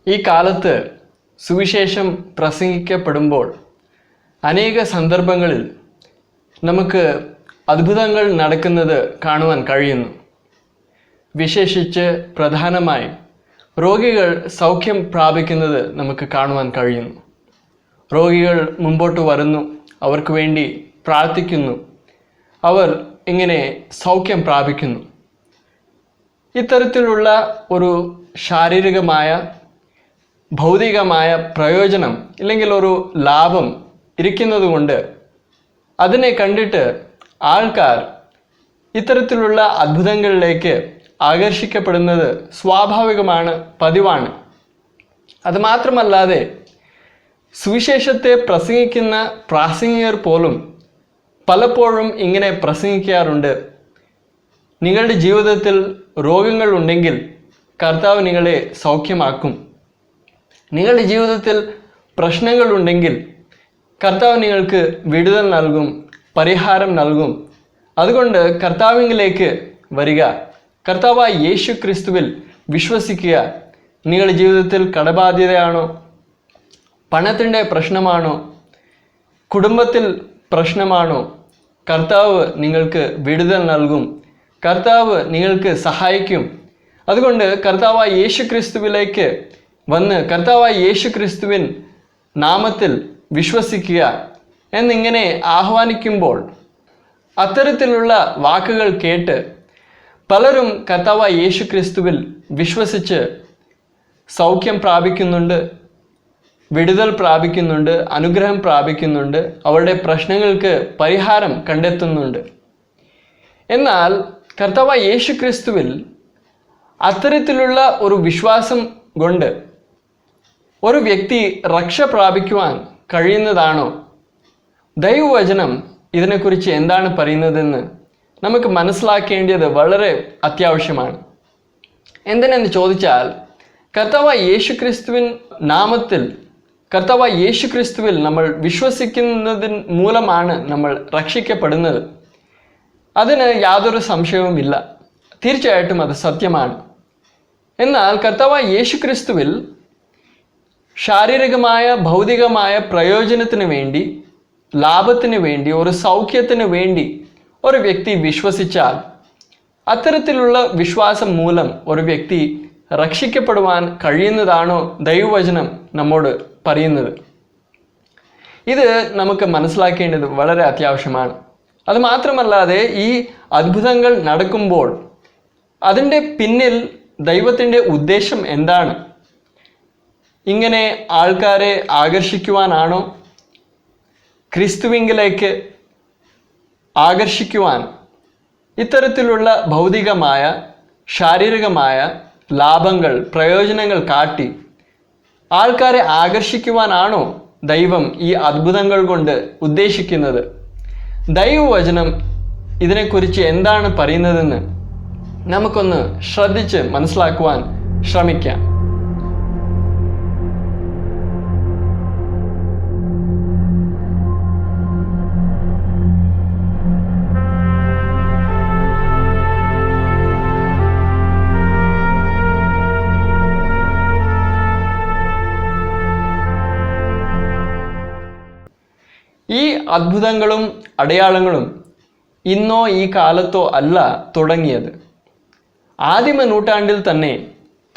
ഈ കാലത്ത് സുവിശേഷം പ്രസംഗിക്കപ്പെടുമ്പോൾ അനേക സന്ദർഭങ്ങളിൽ നമുക്ക് അത്ഭുതങ്ങൾ നടക്കുന്നത് കാണുവാൻ കഴിയുന്നു. വിശേഷിച്ച് പ്രധാനമായി രോഗികൾ സൗഖ്യം പ്രാപിക്കുന്നത് നമുക്ക് കാണുവാൻ കഴിയുന്നു. രോഗികൾ മുമ്പോട്ട് വരുന്നു, അവർക്ക് വേണ്ടി പ്രാർത്ഥിക്കുന്നു, അവർ ഇങ്ങനെ സൗഖ്യം പ്രാപിക്കുന്നു. ഇത്തരത്തിലുള്ള ഒരു ശാരീരികമായ ഭൗതികമായ പ്രയോജനം ഇല്ലെങ്കിൽ ഒരു ലാഭം ഇരിക്കുന്നത് കൊണ്ട് അതിനെ കണ്ടിട്ട് ആൾക്കാർ ഇത്തരത്തിലുള്ള അത്ഭുതങ്ങളിലേക്ക് ആകർഷിക്കപ്പെടുന്നത് സ്വാഭാവികമാണ്, പതിവാണ്. അതുമാത്രമല്ലാതെ സുവിശേഷത്തെ പ്രസംഗിക്കുന്ന പ്രാസംഗികർ പോലും പലപ്പോഴും ഇങ്ങനെ പ്രസംഗിക്കാറുണ്ട്: നിങ്ങളുടെ ജീവിതത്തിൽ രോഗങ്ങൾ ഉണ്ടെങ്കിൽ കർത്താവ് നിങ്ങളെ സൗഖ്യമാക്കും. നിങ്ങളുടെ ജീവിതത്തിൽ പ്രശ്നങ്ങളുണ്ടെങ്കിൽ കർത്താവ് നിങ്ങൾക്ക് വിടുതൽ നൽകും, പരിഹാരം നൽകും. അതുകൊണ്ട് കർത്താവിലേക്ക് വരിക, കർത്താവായ യേശു ക്രിസ്തുവിൽ വിശ്വസിക്കുക. നിങ്ങളുടെ ജീവിതത്തിൽ കടബാധ്യതയാണോ, പണത്തിൻ്റെ പ്രശ്നമാണോ, കുടുംബത്തിൽ പ്രശ്നമാണോ, കർത്താവ് നിങ്ങൾക്ക് വിടുതൽ നൽകും, കർത്താവ് നിങ്ങൾക്ക് സഹായിക്കും. അതുകൊണ്ട് കർത്താവായ യേശു ക്രിസ്തുവിലേക്ക് വന്ന് കർത്താവായ യേശു ക്രിസ്തുവിൻ നാമത്തിൽ വിശ്വസിക്കുക എന്നിങ്ങനെ ആഹ്വാനിക്കുമ്പോൾ അത്തരത്തിലുള്ള വാക്കുകൾ കേട്ട് പലരും കർത്താവായ യേശു ക്രിസ്തുവിൽ വിശ്വസിച്ച് സൗഖ്യം പ്രാപിക്കുന്നുണ്ട്, വിടുതൽ പ്രാപിക്കുന്നുണ്ട്, അനുഗ്രഹം പ്രാപിക്കുന്നുണ്ട്, അവരുടെ പ്രശ്നങ്ങൾക്ക് പരിഹാരം കണ്ടെത്തുന്നുണ്ട്. എന്നാൽ കർത്താവായ യേശു ക്രിസ്തുവിൽ അത്തരത്തിലുള്ള ഒരു വിശ്വാസം കൊണ്ട് ഒരു വ്യക്തി രക്ഷ പ്രാപിക്കുവാൻ കഴിയുന്നതാണോ? ദൈവവചനം ഇതിനെക്കുറിച്ച് എന്താണ് പറയുന്നതെന്ന് നമുക്ക് മനസ്സിലാക്കേണ്ടത് വളരെ അത്യാവശ്യമാണ്. എന്തിനെന്ന് ചോദിച്ചാൽ, കർത്താവായ യേശു ക്രിസ്തുവിൻ നാമത്തിൽ, കർത്താവായ യേശു ക്രിസ്തുവിൽ നമ്മൾ വിശ്വസിക്കുന്നതിന് മൂലമാണ് നമ്മൾ രക്ഷിക്കപ്പെടുന്നത്. അതിന് യാതൊരു സംശയവുമില്ല, തീർച്ചയായിട്ടും അത് സത്യമാണ്. എന്നാൽ കർത്താവായ യേശു ക്രിസ്തുവിൽ ശാരീരികമായ ഭൗതികമായ പ്രയോജനത്തിന് വേണ്ടി, ലാഭത്തിന് വേണ്ടി, ഒരു സൗഖ്യത്തിന് വേണ്ടി ഒരു വ്യക്തി വിശ്വസിച്ചാൽ അത്തരത്തിലുള്ള വിശ്വാസം മൂലം ഒരു വ്യക്തി രക്ഷിക്കപ്പെടുവാൻ കഴിയുന്നതാണോ ദൈവവചനം നമ്മോട് പറയുന്നത്? ഇത് നമുക്ക് മനസ്സിലാക്കേണ്ടത് വളരെ അത്യാവശ്യമാണ്. അതുമാത്രമല്ലാതെ ഈ അത്ഭുതങ്ങൾ നടക്കുമ്പോൾ അതിൻ്റെ പിന്നിൽ ദൈവത്തിൻ്റെ ഉദ്ദേശം എന്താണ്? ഇങ്ങനെ ആൾക്കാരെ ആകർഷിക്കുവാനാണോ? ക്രിസ്തുവിങ്കിലേക്ക് ആകർഷിക്കുവാൻ ഇത്തരത്തിലുള്ള ഭൗതികമായ ശാരീരികമായ ലാഭങ്ങൾ, പ്രയോജനങ്ങൾ കാട്ടി ആൾക്കാരെ ആകർഷിക്കുവാനാണോ ദൈവം ഈ അത്ഭുതങ്ങൾ കൊണ്ട് ഉദ്ദേശിക്കുന്നത്? ദൈവവചനം ഇതിനെക്കുറിച്ച് എന്താണ് പറയുന്നതെന്ന് നമുക്കൊന്ന് ശ്രദ്ധിച്ച് മനസ്സിലാക്കുവാൻ ശ്രമിക്കാം. ഈ അത്ഭുതങ്ങളും അടയാളങ്ങളും ഇന്നോ ഈ കാലത്തോ അല്ല തുടങ്ങിയത്. ആദിമ നൂറ്റാണ്ടിൽ തന്നെ,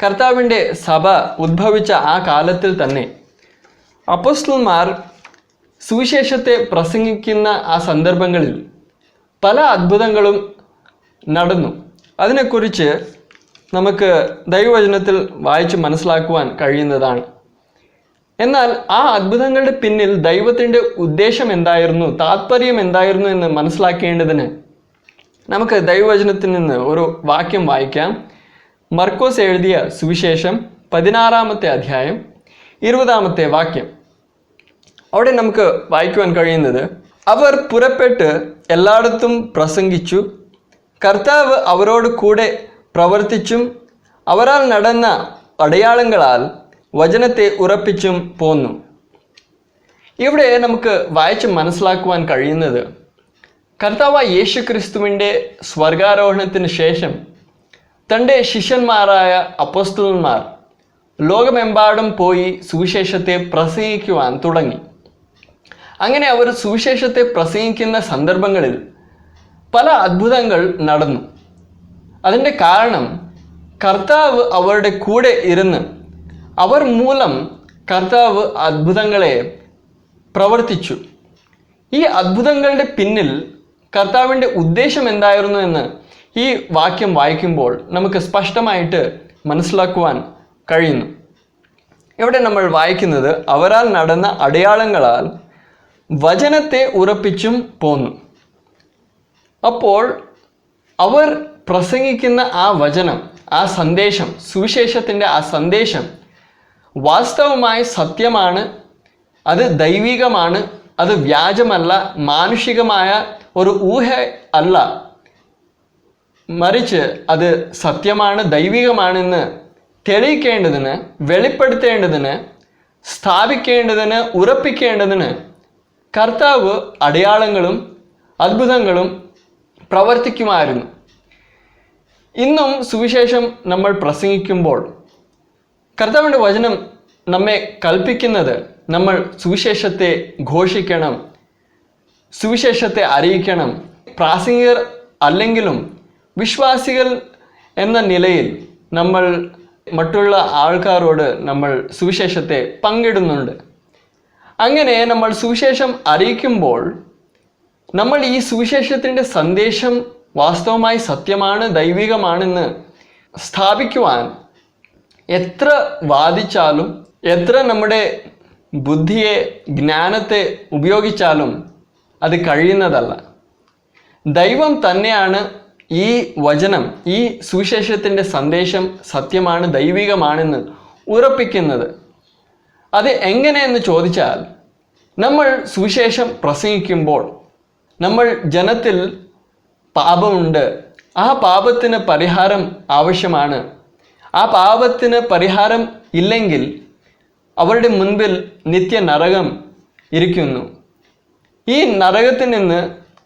കർത്താവിൻ്റെ സഭ ഉദ്ഭവിച്ച ആ കാലത്തിൽ തന്നെ അപ്പോസ്തലന്മാർ സുവിശേഷത്തെ പ്രസംഗിക്കുന്ന ആ സന്ദർഭങ്ങളിൽ പല അത്ഭുതങ്ങളും നടന്നു. അതിനെക്കുറിച്ച് നമുക്ക് ദൈവവചനത്തിൽ വായിച്ച് മനസ്സിലാക്കുവാൻ കഴിയുന്നതാണ്. എന്നാൽ ആ അത്ഭുതങ്ങളുടെ പിന്നിൽ ദൈവത്തിൻ്റെ ഉദ്ദേശം എന്തായിരുന്നു, താത്പര്യം എന്തായിരുന്നു എന്ന് മനസ്സിലാക്കേണ്ടതിന് നമുക്ക് ദൈവവചനത്തിൽ നിന്ന് ഒരു വാക്യം വായിക്കാം. മർക്കോസ് എഴുതിയ സുവിശേഷം 16-ാമത്തെ അധ്യായം 20-ാമത്തെ വാക്യം. അവിടെ നമുക്ക് വായിക്കുവാൻ കഴിയുന്നത്: അവർ പുറപ്പെട്ട് എല്ലായിടത്തും പ്രസംഗിച്ചു, കർത്താവ് അവരോട് കൂടെ പ്രവർത്തിച്ചും അവരാൽ നടന്ന അടയാളങ്ങളാൽ വചനത്തെ ഉറപ്പിച്ചും പോന്നു. ഇവിടെ നമുക്ക് വായിച്ച് മനസ്സിലാക്കുവാൻ കഴിയുന്നത്, കർത്താവായ യേശു ക്രിസ്തുവിൻ്റെ സ്വർഗാരോഹണത്തിന് ശേഷം തൻ്റെ ശിഷ്യന്മാരായ അപ്പോസ്തലന്മാർ ലോകമെമ്പാടും പോയി സുവിശേഷത്തെ പ്രസംഗിക്കുവാൻ തുടങ്ങി. അങ്ങനെ അവർ സുവിശേഷത്തെ പ്രസംഗിക്കുന്ന സന്ദർഭങ്ങളിൽ പല അത്ഭുതങ്ങൾ നടന്നു. അതിൻ്റെ കാരണം കർത്താവ് അവരുടെ കൂടെ ഇരുന്ന് അവർ മൂലം കർത്താവ് അത്ഭുതങ്ങളെ പ്രവർത്തിച്ചു. ഈ അത്ഭുതങ്ങളുടെ പിന്നിൽ കർത്താവിൻ്റെ ഉദ്ദേശം എന്തായിരുന്നു എന്ന് ഈ വാക്യം വായിക്കുമ്പോൾ നമുക്ക് സ്പഷ്ടമായിട്ട് മനസ്സിലാക്കുവാൻ കഴിയുന്നു. ഇവിടെ നമ്മൾ വായിക്കുന്നത്, അവരാൽ നടന്ന അടയാളങ്ങളാൽ വചനത്തെ ഉറപ്പിച്ചും പോന്നു. അപ്പോൾ അവർ പ്രസംഗിക്കുന്ന ആ വചനം, ആ സന്ദേശം, സുവിശേഷത്തിൻ്റെ ആ സന്ദേശം വാസ്തവമായി സത്യമാണ്, അത് ദൈവികമാണ്, അത് വ്യാജമല്ല, മാനുഷികമായ ഒരു ഊഹ അല്ല, മറിച്ച് അത് സത്യമാണ്, ദൈവികമാണെന്ന് തെളിയിക്കേണ്ടതിന്, വെളിപ്പെടുത്തേണ്ടതിന്, സ്ഥാപിക്കേണ്ടതിന്, ഉറപ്പിക്കേണ്ടതിന് കർത്താവ് അടയാളങ്ങളും അത്ഭുതങ്ങളും പ്രവർത്തിക്കുമായിരുന്നു. ഇന്നും സുവിശേഷം നമ്മൾ പ്രസംഗിക്കുമ്പോൾ കർത്താവിൻ്റെ വചനം നമ്മെ കൽപ്പിക്കുന്നത് നമ്മൾ സുവിശേഷത്തെ ഘോഷിക്കണം, സുവിശേഷത്തെ അറിയിക്കണം. പ്രാസംഗികർ അല്ലെങ്കിലും വിശ്വാസികൾ എന്ന നിലയിൽ നമ്മൾ മറ്റുള്ള ആൾക്കാരോട് നമ്മൾ സുവിശേഷത്തെ പങ്കിടുന്നുണ്ട്. അങ്ങനെ നമ്മൾ സുവിശേഷം അറിയിക്കുമ്പോൾ നമ്മൾ ഈ സുവിശേഷത്തിൻ്റെ സന്ദേശം വാസ്തവമായി സത്യമാണ്, ദൈവികമാണെന്ന് സ്ഥാപിക്കുവാൻ എത്ര വാദിച്ചാലും, എത്ര നമ്മുടെ ബുദ്ധിയെ, ജ്ഞാനത്തെ ഉപയോഗിച്ചാലും അത് കഴിയുന്നതല്ല. ദൈവം തന്നെയാണ് ഈ വചനം, ഈ സുവിശേഷത്തിൻ്റെ സന്ദേശം സത്യമാണ്, ദൈവികമാണെന്ന് ഉറപ്പിക്കുന്നത്. അത് എങ്ങനെയെന്ന് ചോദിച്ചാൽ, നമ്മൾ സുവിശേഷം പ്രസംഗിക്കുമ്പോൾ നമ്മൾ ജനത്തിൽ പാപമുണ്ട്, ആ പാപത്തിന് പരിഹാരം ആവശ്യമാണ്, ആ പാപത്തിന് പരിഹാരം ഇല്ലെങ്കിൽ അവരുടെ മുൻപിൽ നിത്യ നരകം ഇരിക്കുന്നു, ഈ നരകത്തിൽ നിന്ന്,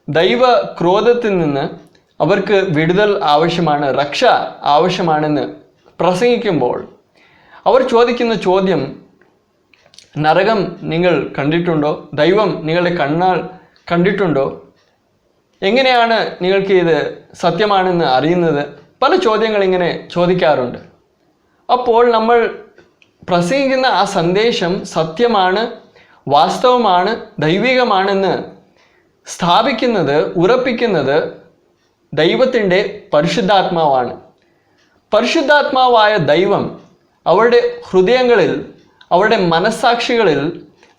ദൈവ ക്രോധത്തിൽ നിന്ന് അവർക്ക് വിടുതൽ ആവശ്യമാണ്, രക്ഷ ആവശ്യമാണെന്ന് പ്രസംഗിക്കുമ്പോൾ അവർ ചോദിക്കുന്ന ചോദ്യം, നരകം നിങ്ങൾ കണ്ടിട്ടുണ്ടോ? ദൈവം നിങ്ങളുടെ കണ്ണാൽ കണ്ടിട്ടുണ്ടോ? എങ്ങനെയാണ് നിങ്ങൾക്ക് ഇത് സത്യമാണെന്ന് അറിയുന്നത്? പല ചോദ്യങ്ങൾ ഇങ്ങനെ ചോദിക്കാറുണ്ട്. അപ്പോൾ നമ്മൾ പ്രസംഗിക്കുന്ന ആ സന്ദേശം സത്യമാണ്, വാസ്തവമാണ്, ദൈവികമാണെന്ന് സ്ഥാപിക്കുന്നത്, ഉറപ്പിക്കുന്നത് ദൈവത്തിൻ്റെ പരിശുദ്ധാത്മാവാണ്. പരിശുദ്ധാത്മാവായ ദൈവം അവരുടെ ഹൃദയങ്ങളിൽ, അവരുടെ മനസ്സാക്ഷികളിൽ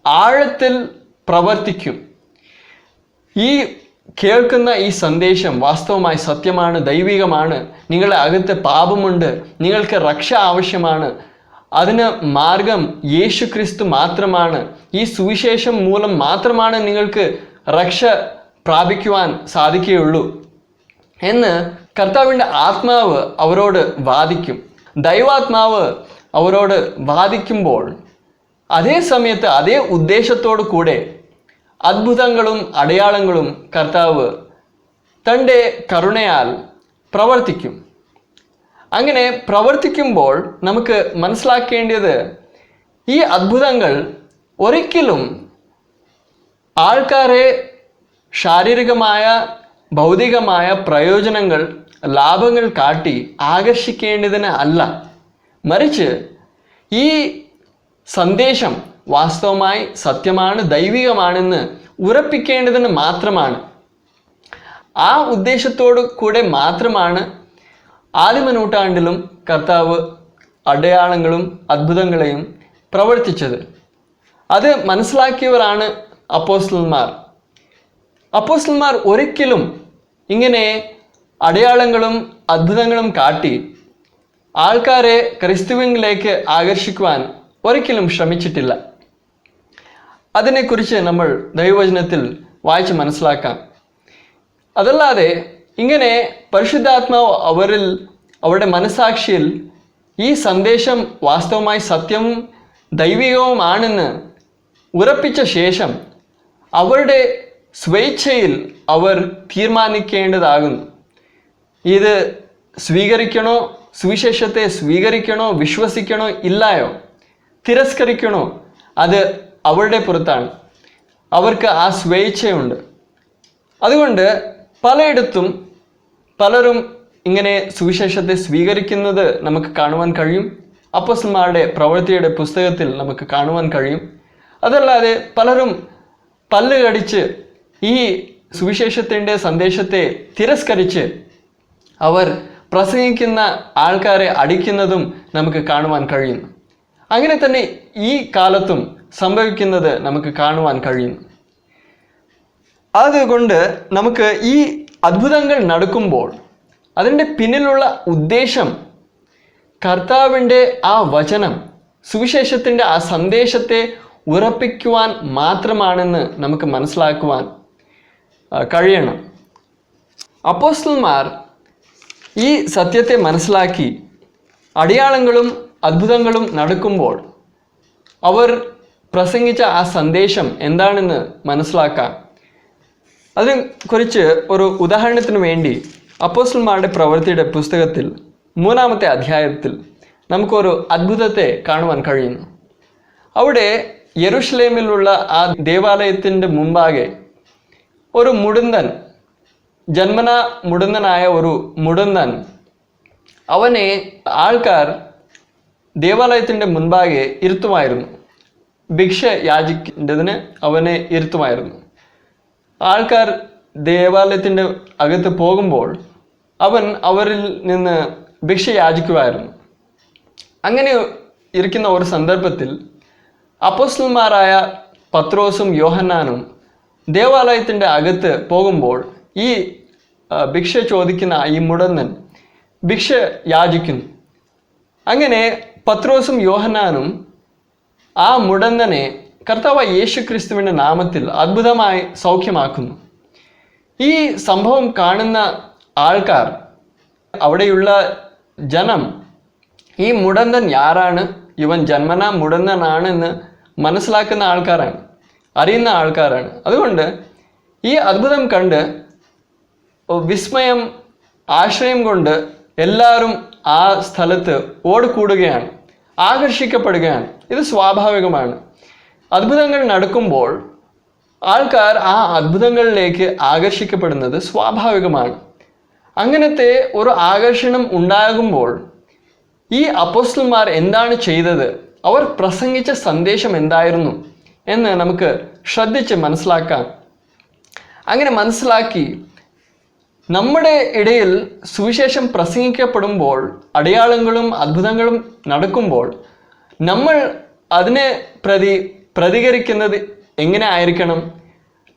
ആഴത്തിൽ പ്രവർത്തിക്കും. ഈ കേൾക്കുന്ന ഈ സന്ദേശം വാസ്തവമായി സത്യമാണ്, ദൈവികമാണ്, നിങ്ങളുടെ അകത്ത് പാപമുണ്ട്, നിങ്ങൾക്ക് രക്ഷ ആവശ്യമാണ്, അതിന് മാർഗം യേശുക്രിസ്തു മാത്രമാണ്, ഈ സുവിശേഷം മൂലം മാത്രമാണ് നിങ്ങൾക്ക് രക്ഷ പ്രാപിക്കുവാൻ സാധിക്കുകയുള്ളൂ എന്ന് കർത്താവിൻ്റെ ആത്മാവ് അവരോട് വാദിക്കും. ദൈവാത്മാവ് അവരോട് വാദിക്കുമ്പോൾ അതേ സമയത്ത് അതേ ഉദ്ദേശത്തോടു കൂടെ അത്ഭുതങ്ങളും അടയാളങ്ങളും കർത്താവ് തൻ്റെ കരുണയാൽ പ്രവർത്തിക്കും. അങ്ങനെ പ്രവർത്തിക്കുമ്പോൾ നമുക്ക് മനസ്സിലാക്കേണ്ടത്, ഈ അത്ഭുതങ്ങൾ ഒരിക്കലും ആൾക്കാരെ ശാരീരികമായ, ഭൗതികമായ പ്രയോജനങ്ങൾ, ലാഭങ്ങൾ കാട്ടി ആകർഷിക്കേണ്ടതിന് അല്ല, മറിച്ച് ഈ സന്ദേശം വാസ്തവമായി സത്യമാണ്, ദൈവികമാണെന്ന് ഉറപ്പിക്കേണ്ടതിന് മാത്രമാണ്. ആ ഉദ്ദേശത്തോടു കൂടെ മാത്രമാണ് ആദിമ നൂറ്റാണ്ടിലും കർത്താവ് അടയാളങ്ങളും അത്ഭുതങ്ങളെയും പ്രവർത്തിച്ചത്. അത് മനസ്സിലാക്കിയവരാണ് അപ്പോസ്തലന്മാർ. അപ്പോസ്തലന്മാർ ഒരിക്കലും ഇങ്ങനെ അടയാളങ്ങളും അത്ഭുതങ്ങളും കാട്ടി ആൾക്കാരെ ക്രിസ്തുവിലേക്ക് ആകർഷിക്കുവാൻ ഒരിക്കലും ശ്രമിച്ചിട്ടില്ല. അതിനെക്കുറിച്ച് നമ്മൾ ദൈവവചനത്തിൽ വായിച്ച് മനസ്സിലാക്കാം. അതല്ലാതെ ഇങ്ങനെ പരിശുദ്ധാത്മാവ് അവരിൽ, അവരുടെ മനസാക്ഷിയിൽ ഈ സന്ദേശം വാസ്തവമായി സത്യവും ദൈവികവുമാണെന്ന് ഉറപ്പിച്ച ശേഷം അവരുടെ സ്വേച്ഛയിൽ അവർ തീരുമാനിക്കേണ്ടതാകുന്നു. ഇത് സ്വീകരിക്കണോ, സുവിശേഷത്തെ സ്വീകരിക്കണോ, വിശ്വസിക്കണോ ഇല്ലായോ, തിരസ്കരിക്കണോ, അത് അവരുടെ പുറത്താണ്. അവർക്ക് ആ സ്വേച്ഛയുണ്ട്. അതുകൊണ്ട് പലയിടത്തും പലരും ഇങ്ങനെ സുവിശേഷത്തെ സ്വീകരിക്കുന്നത് നമുക്ക് കാണുവാൻ കഴിയും. അപ്പോസ്തലന്മാരുടെ പ്രവൃത്തിയുടെ പുസ്തകത്തിൽ നമുക്ക് കാണുവാൻ കഴിയും. അതല്ലാതെ പലരും പല്ല് കടിച്ച് ഈ സുവിശേഷത്തിൻ്റെ സന്ദേശത്തെ തിരസ്കരിച്ച് അവർ പ്രസംഗിക്കുന്ന ആൾക്കാരെ അടിക്കുന്നതും നമുക്ക് കാണുവാൻ കഴിയുന്നു. അങ്ങനെ തന്നെ ഈ കാലത്തും സംഭവിക്കുന്നത് നമുക്ക് കാണുവാൻ കഴിയുന്നു. അതുകൊണ്ട് നമുക്ക് ഈ അത്ഭുതങ്ങൾ നടക്കുമ്പോൾ അതിൻ്റെ പിന്നിലുള്ള ഉദ്ദേശം കർത്താവിൻ്റെ ആ വചനം, സുവിശേഷത്തിൻ്റെ ആ സന്ദേശത്തെ ഉറപ്പിക്കുവാൻ മാത്രമാണെന്ന് നമുക്ക് മനസ്സിലാക്കുവാൻ കഴിയണം. അപ്പോസ്തലന്മാർ ഈ സത്യത്തെ മനസ്സിലാക്കി അടയാളങ്ങളും അത്ഭുതങ്ങളും നടക്കുമ്പോൾ അവർ പ്രസംഗിച്ച ആ സന്ദേശം എന്താണെന്ന് മനസ്സിലാക്കാം. അതിനെക്കുറിച്ച് ഒരു ഉദാഹരണത്തിന് വേണ്ടി അപ്പോസ്തലന്മാരുടെ പ്രവൃത്തിയുടെ പുസ്തകത്തിൽ 3-ാമത്തെ അധ്യായത്തിൽ നമുക്കൊരു അത്ഭുതത്തെ കാണുവാൻ കഴിയുന്നു. അവിടെ യെരുശലേമിലുള്ള ആ ദേവാലയത്തിൻ്റെ മുമ്പാകെ ഒരു മുടന്തൻ, ജന്മനാ മുടന്തനായ ഒരു മുടന്തൻ, അവനെ ആൾക്കാർ ദേവാലയത്തിൻ്റെ മുൻപാകെ ഇരുത്തുമായിരുന്നു. ഭിക്ഷ യാചിക്കേണ്ടതിന് അവനെ ഇരുത്തുമായിരുന്നു. ആൾക്കാർ ദേവാലയത്തിൻ്റെ അകത്ത് പോകുമ്പോൾ അവൻ അവരിൽ നിന്ന് ഭിക്ഷ യാചിക്കുമായിരുന്നു. അങ്ങനെ ഇരിക്കുന്ന ഒരു സന്ദർഭത്തിൽ അപ്പോസ്തലന്മാരായ പത്രോസും യോഹന്നാനും ദേവാലയത്തിൻ്റെ അകത്ത് പോകുമ്പോൾ ഈ ഭിക്ഷ ചോദിക്കുന്ന ഈ മുടന്തൻ ഭിക്ഷ യാചിക്കുന്നു. അങ്ങനെ പത്രോസും യോഹന്നാനും ആ മുടന്തനെ കർത്താവായ യേശു ക്രിസ്തുവിൻ്റെ നാമത്തിൽ അത്ഭുതമായി സൗഖ്യമാക്കുന്നു. ഈ സംഭവം കാണുന്ന ആൾക്കാർ, അവിടെയുള്ള ജനം, ഈ മുടന്തൻ ആരാണ്, ഇവൻ ജന്മനാ മുടന്തനാണെന്ന് മനസ്സിലാക്കുന്ന ആൾക്കാരാണ്, അറിയുന്ന ആൾക്കാരാണ്. അതുകൊണ്ട് ഈ അത്ഭുതം കണ്ട് വിസ്മയം, ആശ്രയം കൊണ്ട് എല്ലാവരും ആ സ്ഥലത്ത് ഓടിക്കൂടുകയാണ്, ആകർഷിക്കപ്പെടുകയാണ്. ഇത് സ്വാഭാവികമാണ്. അത്ഭുതങ്ങൾ നടക്കുമ്പോൾ ആൾക്കാർ ആ അത്ഭുതങ്ങളിലേക്ക് ആകർഷിക്കപ്പെടുന്നത് സ്വാഭാവികമാണ്. അങ്ങനത്തെ ഒരു ആകർഷണം ഉണ്ടാകുമ്പോൾ ഈ അപ്പോസ്തലന്മാർ എന്താണ് ചെയ്തത്, അവർ പ്രസംഗിച്ച സന്ദേശം എന്തായിരുന്നു എന്ന് നമുക്ക് ശ്രദ്ധിച്ച് മനസ്സിലാക്കാം. അങ്ങനെ മനസ്സിലാക്കി നമ്മുടെ ഇടയിൽ സുവിശേഷം പ്രസംഗിക്കപ്പെടുമ്പോൾ, അടയാളങ്ങളും അത്ഭുതങ്ങളും നടക്കുമ്പോൾ നമ്മൾ അതിനെ പ്രതികരിക്കുന്നത് എങ്ങനെ ആയിരിക്കണം,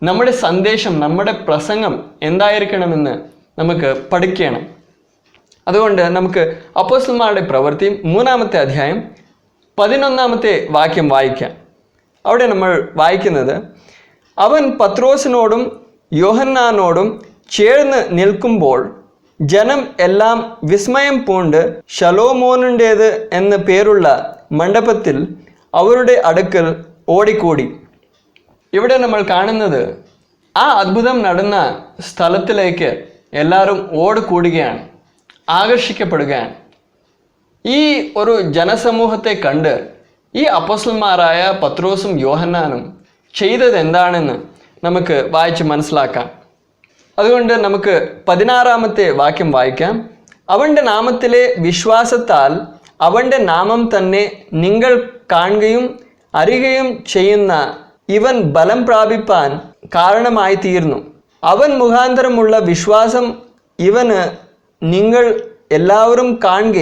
നമ്മുടെ സന്ദേശം, നമ്മുടെ പ്രസംഗം എന്തായിരിക്കണമെന്ന് നമുക്ക് പഠിക്കണം. അതുകൊണ്ട് നമുക്ക് അപ്പോസ്തലന്മാരുടെ പ്രവൃത്തി 3-ാമത്തെ അധ്യായം 11-ാമത്തെ വാക്യം വായിക്കാം. അവിടെ നമ്മൾ വായിക്കുന്നത്, അവൻ പത്രോസിനോടും യോഹന്നാനോടും ചേർന്ന് നിൽക്കുമ്പോൾ ജനം എല്ലാം വിസ്മയം പൂണ്ട് ശലോമോനുടേത് എന്ന് പേരുള്ള മണ്ഡപത്തിൽ അവരുടെ അടുക്കൽ ഓടിക്കൂടി. ഇവിടെ നമ്മൾ കാണുന്നത് ആ അത്ഭുതം നടന്ന സ്ഥലത്തിലേക്ക് എല്ലാവരും ഓടിക്കൂടുകയാണ്, ആകർഷിക്കപ്പെടുകയാണ്. ഈ ഒരു ജനസമൂഹത്തെ കണ്ട് ഈ അപ്പോസ്തലന്മാരായ പത്രോസും യോഹന്നാനും ചെയ്തത് എന്താണെന്ന് നമുക്ക് വായിച്ച് മനസ്സിലാക്കാം. അതുകൊണ്ട് നമുക്ക് 16-ാമത്തെ വാക്യം വായിക്കാം. അവൻ്റെ നാമത്തിലെ വിശ്വാസത്താൽ അവൻ്റെ നാമം തന്നെ നിങ്ങൾ കാണുകയും അറിയുകയും ചെയ്യുന്ന ഇവൻ ബലം പ്രാപിപ്പാൻ കാരണമായി തീർന്നു. അവൻ മുഖാന്തരമുള്ള വിശ്വാസം ഇവന് നിങ്ങൾ എല്ലാവരും കാണുക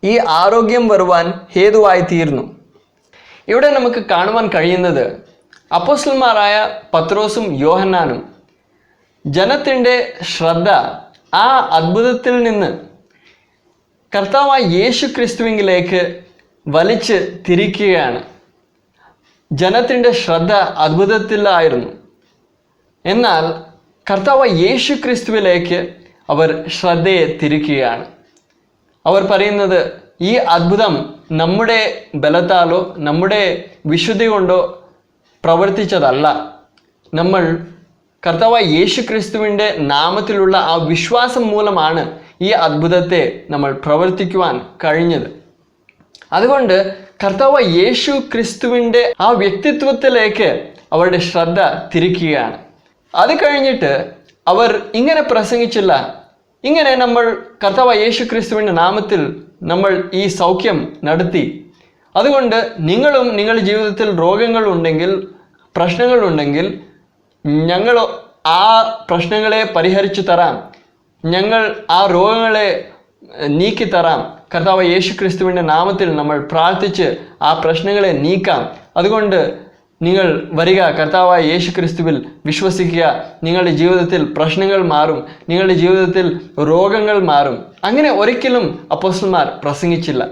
ഈ ആരോഗ്യം വരുവാൻ ഹേതുവായി തീർന്നു. ഇവിടെ നമുക്ക് കാണുവാൻ കഴിയുന്നത് അപ്പോസ്തലന്മാരായ പത്രോസും യോഹന്നാനും ജനത്തിൻ്റെ ശ്രദ്ധ ആ അത്ഭുതത്തിൽ നിന്ന് കർത്താവായ യേശു ക്രിസ്തുവിലേക്ക് വലിച്ച് തിരിക്കുകയാണ്. ജനത്തിൻ്റെ ശ്രദ്ധ അത്ഭുതത്തിലായിരുന്നു. എന്നാൽ കർത്താവായ യേശു ക്രിസ്തുവിലേക്ക് അവർ ശ്രദ്ധയെ തിരിക്കുകയാണ്. അവർ പറയുന്നത്, ഈ അത്ഭുതം നമ്മുടെ ബലത്താലോ നമ്മുടെ വിശുദ്ധി കൊണ്ടോ പ്രവർത്തിച്ചതല്ല. നമ്മൾ കർത്താവായ യേശു ക്രിസ്തുവിൻ്റെ നാമത്തിലുള്ള ആ വിശ്വാസം മൂലമാണ് ഈ അത്ഭുതത്തെ നമ്മൾ പ്രവർത്തിക്കുവാൻ കഴിഞ്ഞത്. അതുകൊണ്ട് കർത്താവ് യേശു ക്രിസ്തുവിൻ്റെ ആ വ്യക്തിത്വത്തിലേക്ക് അവരുടെ ശ്രദ്ധ തിരിക്കുകയാണ്. അത് കഴിഞ്ഞിട്ട് അവർ ഇങ്ങനെ പ്രസംഗിച്ചില്ല, ഇങ്ങനെ നമ്മൾ കർത്താവ് യേശു ക്രിസ്തുവിൻ്റെ നാമത്തിൽ നമ്മൾ ഈ സൗഖ്യം നടത്തി, അതുകൊണ്ട് നിങ്ങളും നിങ്ങളുടെ ജീവിതത്തിൽ രോഗങ്ങളുണ്ടെങ്കിൽ, പ്രശ്നങ്ങളുണ്ടെങ്കിൽ ഞങ്ങൾ ആ പ്രശ്നങ്ങളെ പരിഹരിച്ചു തരാം, ഞങ്ങൾ ആ രോഗങ്ങളെ നീക്കിത്തരാം, കർത്താവ് യേശു ക്രിസ്തുവിൻ്റെ നാമത്തിൽ നമ്മൾ പ്രാർത്ഥിച്ച് ആ പ്രശ്നങ്ങളെ നീക്കാം, അതുകൊണ്ട് നിങ്ങൾ വരിക, കർത്താവായ യേശു ക്രിസ്തുവിൽ വിശ്വസിക്കുക, നിങ്ങളുടെ ജീവിതത്തിൽ പ്രശ്നങ്ങൾ മാറും, നിങ്ങളുടെ ജീവിതത്തിൽ രോഗങ്ങൾ മാറും. അങ്ങനെ ഒരിക്കലും അപ്പോസ്തലന്മാർ പ്രസംഗിച്ചില്ല.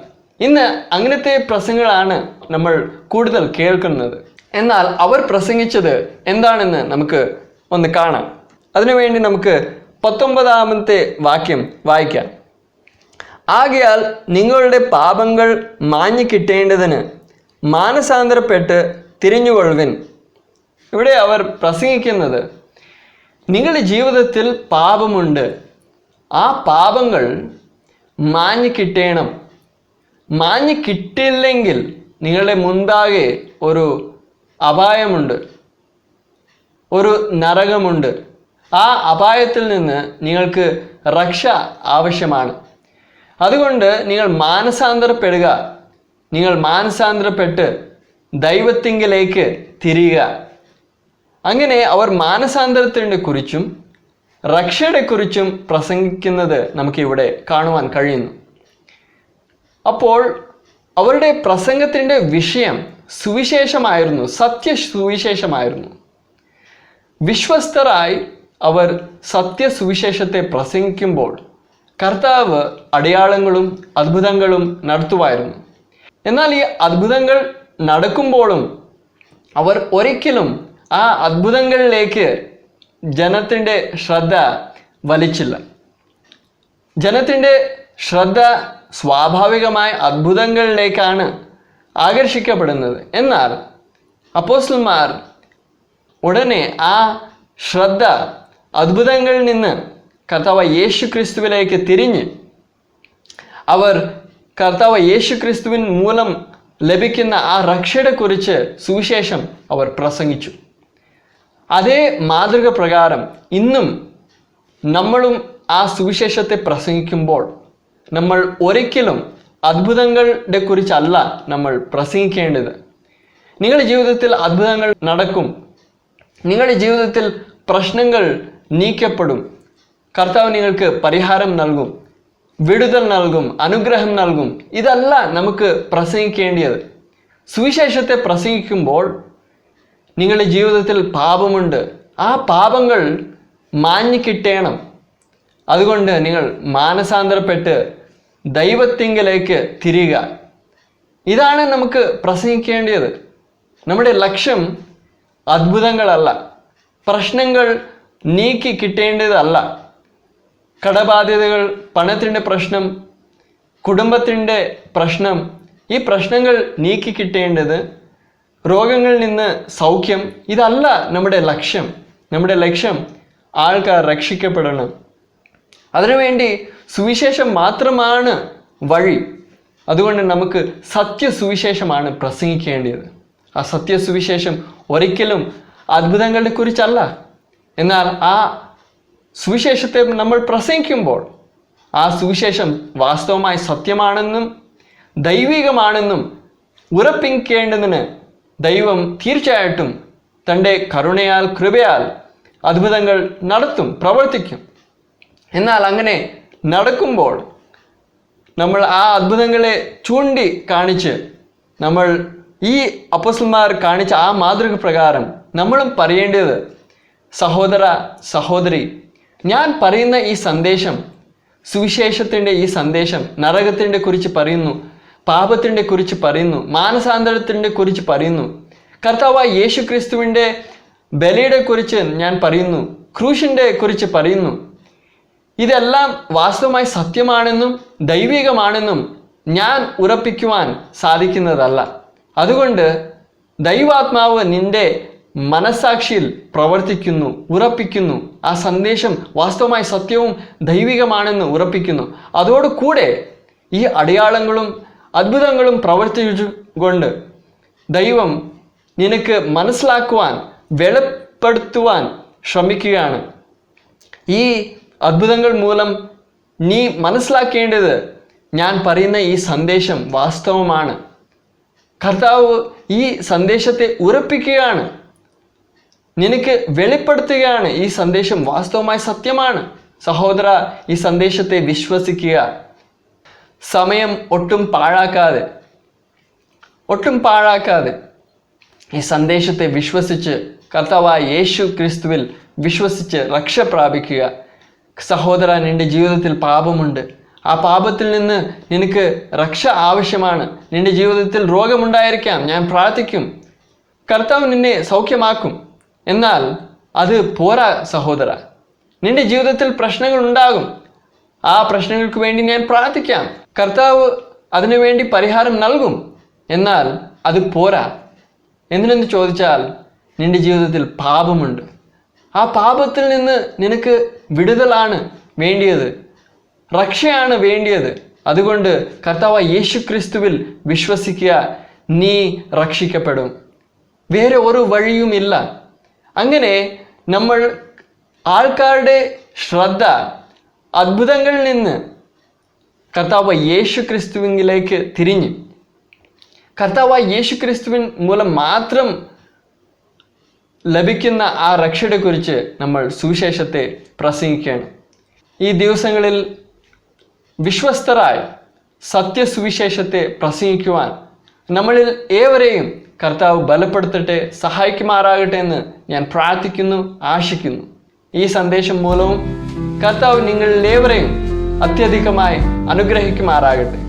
ഇന്ന് അങ്ങനത്തെ പ്രസംഗങ്ങളാണ് നമ്മൾ കൂടുതൽ കേൾക്കുന്നത്. എന്നാൽ അവർ പ്രസംഗിച്ചത് എന്താണെന്ന് നമുക്ക് ഒന്ന് കാണാം. അതിനുവേണ്ടി നമുക്ക് 19-ാമത്തെ വാക്യം വായിക്കാം. ആകയാൽ നിങ്ങളുടെ പാപങ്ങൾ മാഞ്ഞു കിട്ടേണ്ടതിന് മാനസാന്തരപ്പെട്ട് തിരിഞ്ഞുകൊള്ളുവിൻ. ഇവിടെ അവർ പ്രസംഗിക്കുന്നത് നിങ്ങളുടെ ജീവിതത്തിൽ പാപമുണ്ട്, ആ പാപങ്ങൾ മാഞ്ഞു കിട്ടണം. മാഞ്ഞു കിട്ടിയില്ലെങ്കിൽ നിങ്ങളുടെ മുൻപാകെ ഒരു അപായമുണ്ട്, ഒരു നരകമുണ്ട്. ആ അപായത്തിൽ നിന്ന് നിങ്ങൾക്ക് രക്ഷ ആവശ്യമാണ്. അതുകൊണ്ട് നിങ്ങൾ മാനസാന്തരപ്പെടുക, നിങ്ങൾ മാനസാന്തരപ്പെട്ട് ദൈവത്തിങ്കലേക്ക് തിരിയുക. അങ്ങനെ അവർ മാനസാന്തരത്തിനെ കുറിച്ചും രക്ഷയുടെ കുറിച്ചും പ്രസംഗിക്കുന്നത് നമുക്കിവിടെ കാണുവാൻ കഴിയുന്നു. അപ്പോൾ അവരുടെ പ്രസംഗത്തിൻ്റെ വിഷയം സുവിശേഷമായിരുന്നു, സത്യസുവിശേഷമായിരുന്നു. വിശ്വസ്തരായി അവർ സത്യസുവിശേഷത്തെ പ്രസംഗിക്കുമ്പോൾ കർത്താവ് അടയാളങ്ങളും അത്ഭുതങ്ങളും നടത്തുമായിരുന്നു. എന്നാൽ ഈ അത്ഭുതങ്ങൾ നടക്കുമ്പോഴും അവർ ഒരിക്കലും ആ അത്ഭുതങ്ങളിലേക്ക് ജനത്തിൻ്റെ ശ്രദ്ധ വലിച്ചില്ല. ജനത്തിൻ്റെ ശ്രദ്ധ സ്വാഭാവികമായ അത്ഭുതങ്ങളിലേക്കാണ് ആകർഷിക്കപ്പെടുന്നത്. എന്നാൽ അപ്പോസ്തലന്മാർ ഉടനെ ആ ശ്രദ്ധ അത്ഭുതങ്ങളിൽ നിന്ന് കർത്താവ് യേശു ക്രിസ്തുവിലേക്ക് തിരിഞ്ഞ് അവർ കർത്താവ് യേശു ക്രിസ്തുവിൻ മൂലം ലഭിക്കുന്ന ആ രക്ഷയെ കുറിച്ച് സുവിശേഷം അവർ പ്രസംഗിച്ചു. അതേ മാതൃക പ്രകാരം ഇന്നും നമ്മളും ആ സുവിശേഷത്തെ പ്രസംഗിക്കുമ്പോൾ നമ്മൾ ഒരിക്കലും അത്ഭുതങ്ങളുടെ കുറിച്ചല്ല നമ്മൾ പ്രസംഗിക്കേണ്ടത്. നിങ്ങളുടെ ജീവിതത്തിൽ അത്ഭുതങ്ങൾ നടക്കും, നിങ്ങളുടെ ജീവിതത്തിൽ പ്രശ്നങ്ങൾ നീക്കപ്പെടും, കർത്താവ് നിങ്ങൾക്ക് പരിഹാരം നൽകും, വിടുതൽ നൽകും, അനുഗ്രഹം നൽകും. ഇതല്ല നമുക്ക് പ്രസംഗിക്കേണ്ടത്. സുവിശേഷത്തെ പ്രസംഗിക്കുമ്പോൾ നിങ്ങളുടെ ജീവിതത്തിൽ പാപമുണ്ട്, ആ പാപങ്ങൾ മാഞ്ഞു കിട്ടണം, അതുകൊണ്ട് നിങ്ങൾ മാനസാന്തരപ്പെട്ട് ദൈവത്തിങ്കലേക്ക് തിരിയുക. ഇതാണ് നമുക്ക് പ്രസംഗിക്കേണ്ടത്. നമ്മുടെ ലക്ഷ്യം അത്ഭുതങ്ങളല്ല, പ്രശ്നങ്ങൾ നീക്കി കിട്ടേണ്ടതല്ല. കടബാധ്യതകൾ, പണത്തിൻ്റെ പ്രശ്നം, കുടുംബത്തിൻ്റെ പ്രശ്നം, ഈ പ്രശ്നങ്ങൾ നീക്കി കിട്ടേണ്ടത്, രോഗങ്ങളിൽ നിന്ന് സൗഖ്യം, ഇതല്ല നമ്മുടെ ലക്ഷ്യം. നമ്മുടെ ലക്ഷ്യം ആൾക്കാർ രക്ഷിക്കപ്പെടണം. അതിനുവേണ്ടി സുവിശേഷം മാത്രമാണ് വഴി. അതുകൊണ്ട് നമുക്ക് സത്യസുവിശേഷമാണ് പ്രസംഗിക്കേണ്ടത്. ആ സത്യസുവിശേഷം ഒരിക്കലും അത്ഭുതങ്ങളെ കുറിച്ചല്ല. എന്നാൽ ആ സുവിശേഷത്തെ നമ്മൾ പ്രസംഗിക്കുമ്പോൾ ആ സുവിശേഷം വാസ്തവമായി സത്യമാണെന്നും ദൈവികമാണെന്നും ഉറപ്പിക്കേണ്ടതിന് ദൈവം തീർച്ചയായിട്ടും തൻ്റെ കരുണയാൽ, കൃപയാൽ അത്ഭുതങ്ങൾ നടത്തും, പ്രവർത്തിക്കും. എന്നാൽ അങ്ങനെ നടക്കുമ്പോൾ നമ്മൾ ആ അത്ഭുതങ്ങളെ ചൂണ്ടി കാണിച്ച് നമ്മൾ ഈ അപ്പോസ്തലന്മാർ കാണിച്ച ആ മാതൃക പ്രകാരം നമ്മളും പറയേണ്ടത്, സഹോദര സഹോദരി, ഞാൻ പറയുന്ന ഈ സന്ദേശം, സുവിശേഷത്തിൻ്റെ ഈ സന്ദേശം നരകത്തിൻ്റെ കുറിച്ച് പറയുന്നു, പാപത്തിൻ്റെ കുറിച്ച് പറയുന്നു, മാനസാന്തരത്തിൻ്റെ കുറിച്ച് പറയുന്നു, കർത്താവായ യേശു ക്രിസ്തുവിൻ്റെ ബലിയുടെ കുറിച്ച് ഞാൻ പറയുന്നു, ക്രൂശിൻ്റെ കുറിച്ച് പറയുന്നു. ഇതെല്ലാം വാസ്തവമായി സത്യമാണെന്നും ദൈവികമാണെന്നും ഞാൻ ഉറപ്പിക്കുവാൻ സാധിക്കുന്നതല്ല. അതുകൊണ്ട് ദൈവാത്മാവ് നിന്റെ മനസാക്ഷിയിൽ പ്രവർത്തിക്കുന്നു, ഉറപ്പിക്കുന്നു. ആ സന്ദേശം വാസ്തവമായി സത്യവും ദൈവികമാണെന്ന് ഉറപ്പിക്കുന്നു. അതോടുകൂടെ ഈ അടയാളങ്ങളും അത്ഭുതങ്ങളും പ്രവർത്തിച്ചുകൊണ്ട് ദൈവം നിനക്ക് മനസ്സിലാക്കുവാൻ, വെളിപ്പെടുത്തുവാൻ ശ്രമിക്കുകയാണ്. ഈ അത്ഭുതങ്ങൾ മൂലം നീ മനസ്സിലാക്കേണ്ടത്, ഞാൻ പറയുന്ന ഈ സന്ദേശം വാസ്തവമാണ്. കർത്താവ് ഈ സന്ദേശത്തെ ഉറപ്പിക്കുകയാണ്, നിനക്ക് വെളിപ്പെടുത്തുകയാണ്. ഈ സന്ദേശം വാസ്തവമായി സത്യമാണ്. സഹോദര, ഈ സന്ദേശത്തെ വിശ്വസിക്കുക. സമയം ഒട്ടും പാഴാക്കാതെ ഈ സന്ദേശത്തെ വിശ്വസിച്ച് കർത്താവായ യേശു ക്രിസ്തുവിൽ വിശ്വസിച്ച് രക്ഷ പ്രാപിക്കുക. സഹോദര, നിന്റെ ജീവിതത്തിൽ പാപമുണ്ട്. ആ പാപത്തിൽ നിന്ന് നിനക്ക് രക്ഷ ആവശ്യമാണ്. നിന്റെ ജീവിതത്തിൽ രോഗമുണ്ടായിരിക്കാം. ഞാൻ പ്രാർത്ഥിക്കും, കർത്താവ് നിന്നെ സൗഖ്യമാക്കും. എന്നാൽ അത് പോരാ സഹോദര. നിന്റെ ജീവിതത്തിൽ പ്രശ്നങ്ങൾ ഉണ്ടാകും. ആ പ്രശ്നങ്ങൾക്ക് വേണ്ടി ഞാൻ പ്രാർത്ഥിക്കാം. കർത്താവ് അതിനുവേണ്ടി പരിഹാരം നൽകും. എന്നാൽ അത് പോരാ. എന്തിനെന്ന് ചോദിച്ചാൽ, നിന്റെ ജീവിതത്തിൽ പാപമുണ്ട്. ആ പാപത്തിൽ നിന്ന് നിനക്ക് വിടുതലാണ് വേണ്ടിയത്, രക്ഷയാണ് വേണ്ടിയത്. അതുകൊണ്ട് കർത്താവ് യേശു ക്രിസ്തുവിൽ വിശ്വസിക്കുക, നീ രക്ഷിക്കപ്പെടും. വേറെ ഒരു വഴിയുമില്ല. അങ്ങനെ നമ്മൾ ആൾക്കാരുടെ ശ്രദ്ധ അത്ഭുതങ്ങളിൽ നിന്ന് കർത്താവ് യേശു ക്രിസ്തുവിലേക്ക് തിരിഞ്ഞ് കർത്താവ് യേശു ക്രിസ്തുവിൻ മൂലം മാത്രം ലഭിക്കുന്ന ആ രക്ഷയെക്കുറിച്ച് നമ്മൾ സുവിശേഷത്തെ പ്രസംഗിക്കുകയാണ്. ഈ ദിവസങ്ങളിൽ വിശ്വസ്തരായി സത്യസുവിശേഷത്തെ പ്രസംഗിക്കുവാൻ നമ്മളിൽ ഏവരെയും കർത്താവ് ബലപ്പെടുത്തട്ടെ, സഹായിക്കുമാറാകട്ടെ എന്ന് ഞാൻ പ്രാർത്ഥിക്കുന്നു, ആശിക്കുന്നു. ഈ സന്ദേശം മൂലവും കർത്താവ് നിങ്ങളിൽ ഏവരെയും അത്യധികമായി അനുഗ്രഹിക്കുമാറാകട്ടെ.